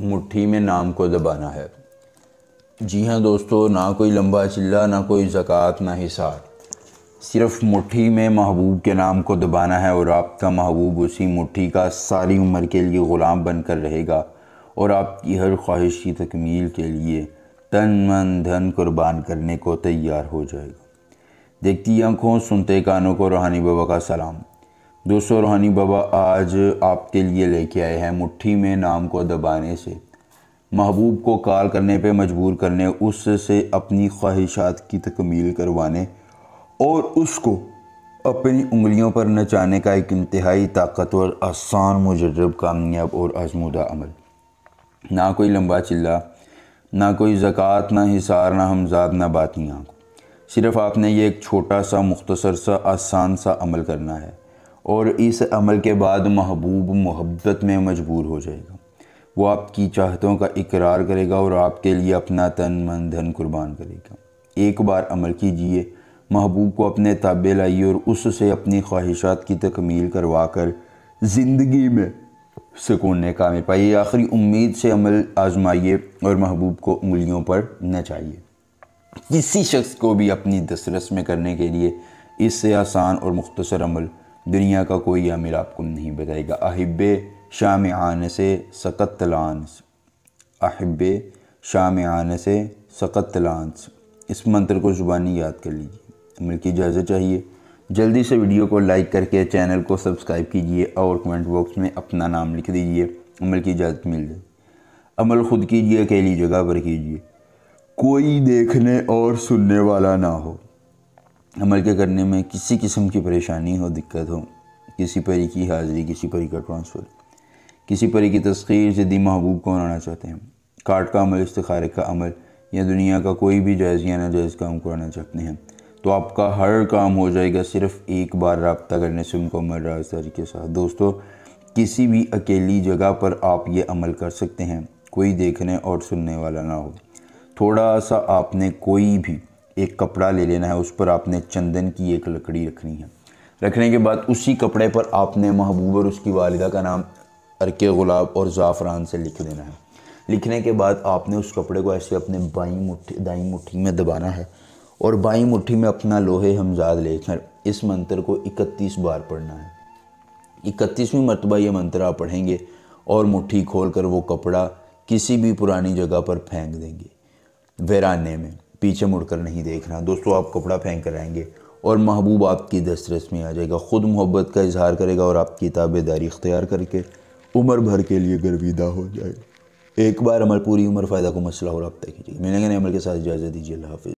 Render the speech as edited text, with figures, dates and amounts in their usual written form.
مٹھی میں نام کو دبانا ہے۔ جی ہاں دوستو، نہ کوئی لمبا چلہ، نہ کوئی زکوٰۃ، نہ حصار، صرف مٹھی میں محبوب کے نام کو دبانا ہے اور آپ کا محبوب اسی مٹھی کا ساری عمر کے لیے غلام بن کر رہے گا اور آپ کی ہر خواہش کی تکمیل کے لیے تن من دھن قربان کرنے کو تیار ہو جائے گا۔ دیکھتی آنکھوں، سنتے کانوں کو روحانی بابا کا سلام۔ دوستو، روحانی بابا آج آپ کے لیے لے کے آئے ہیں مٹھی میں نام کو دبانے سے محبوب کو کال کرنے پہ مجبور کرنے، اس سے اپنی خواہشات کی تکمیل کروانے اور اس کو اپنی انگلیوں پر نچانے کا ایک انتہائی طاقتور، آسان، مجرب، کامیاب اور آزمودہ عمل۔ نہ کوئی لمبا چلہ، نہ کوئی زکوٰۃ، نہ حصار، نہ ہمزاد، نہ باطنی آنکھ، صرف آپ نے یہ ایک چھوٹا سا، مختصر سا، آسان سا عمل کرنا ہے اور اس عمل کے بعد محبوب محبت میں مجبور ہو جائے گا۔ وہ آپ کی چاہتوں کا اقرار کرے گا اور آپ کے لیے اپنا تن من دھن قربان کرے گا۔ ایک بار عمل کیجئے، محبوب کو اپنے تابع لائیے اور اس سے اپنی خواہشات کی تکمیل کروا کر زندگی میں سکون کامیابی پائیے۔ آخری امید سے عمل آزمائیے اور محبوب کو انگلیوں پر نچائیے۔ کسی شخص کو بھی اپنی دسترس میں کرنے کے لیے اس سے آسان اور مختصر عمل دنیا کا کوئی عامل آپ کو نہیں بتائے گا۔ احب شامعان سے سقط لانس، احب شامعان سے سقط لانس، اس منتر کو زبانی یاد کر لیجیے۔ عمل کی اجازت چاہیے، جلدی سے ویڈیو کو لائک کر کے چینل کو سبسکرائب کیجیے اور کمنٹ باکس میں اپنا نام لکھ دیجیے۔ عمل کی اجازت مل جائے۔ عمل خود کیجیے، اکیلی جگہ پر کیجیے، کوئی دیکھنے اور سننے والا نہ ہو۔ عمل کے کرنے میں کسی قسم کی پریشانی ہو، دقت ہو، کسی پری کی حاضری، کسی پری کا ٹرانسفر، کسی پری کی تسخیر، جدی محبوب کو منانا چاہتے ہیں، کارڈ کا عمل، استخارے کا عمل یا دنیا کا کوئی بھی جائز یا ناجائز کام کرانا چاہتے ہیں تو آپ کا ہر کام ہو جائے گا صرف ایک بار رابطہ کرنے سے مکمل رازداری کے ساتھ۔ دوستو، کسی بھی اکیلی جگہ پر آپ یہ عمل کر سکتے ہیں، کوئی دیکھنے اور سننے والا نہ ہو۔ تھوڑا سا آپ نے کوئی بھی ایک کپڑا لے لینا ہے، اس پر آپ نے چندن کی ایک لکڑی رکھنی ہے۔ رکھنے کے بعد اسی کپڑے پر آپ نے محبوب اور اس کی والدہ کا نام عرق گلاب اور زعفران سے لکھ دینا ہے۔ لکھنے کے بعد آپ نے اس کپڑے کو ایسے اپنے دائیں مٹھی میں دبانا ہے اور بائیں مٹھی میں اپنا لوہے ہمزاد لے کر اس منتر کو 31 بار پڑھنا ہے۔ 31ویں مرتبہ یہ منتر آپ پڑھیں گے اور مٹھی کھول کر وہ کپڑا کسی بھی پرانی جگہ پر پھینک دیں گے، ویرانے میں، پیچھے مڑ کر نہیں دیکھنا۔ دوستو، آپ کپڑا پھینک کر آئیں گے اور محبوب آپ کی دسترس میں آ جائے گا، خود محبت کا اظہار کرے گا اور آپ کی تابع داری اختیار کر کے عمر بھر کے لیے گرویدہ ہو جائے گا۔ ایک بار عمل، پوری عمر، فائدہ کو مسئلہ اور رابطہ کیجیے۔ ملیں گے نئے عمل کے ساتھ، اجازت دیجیے، اللہ حافظ۔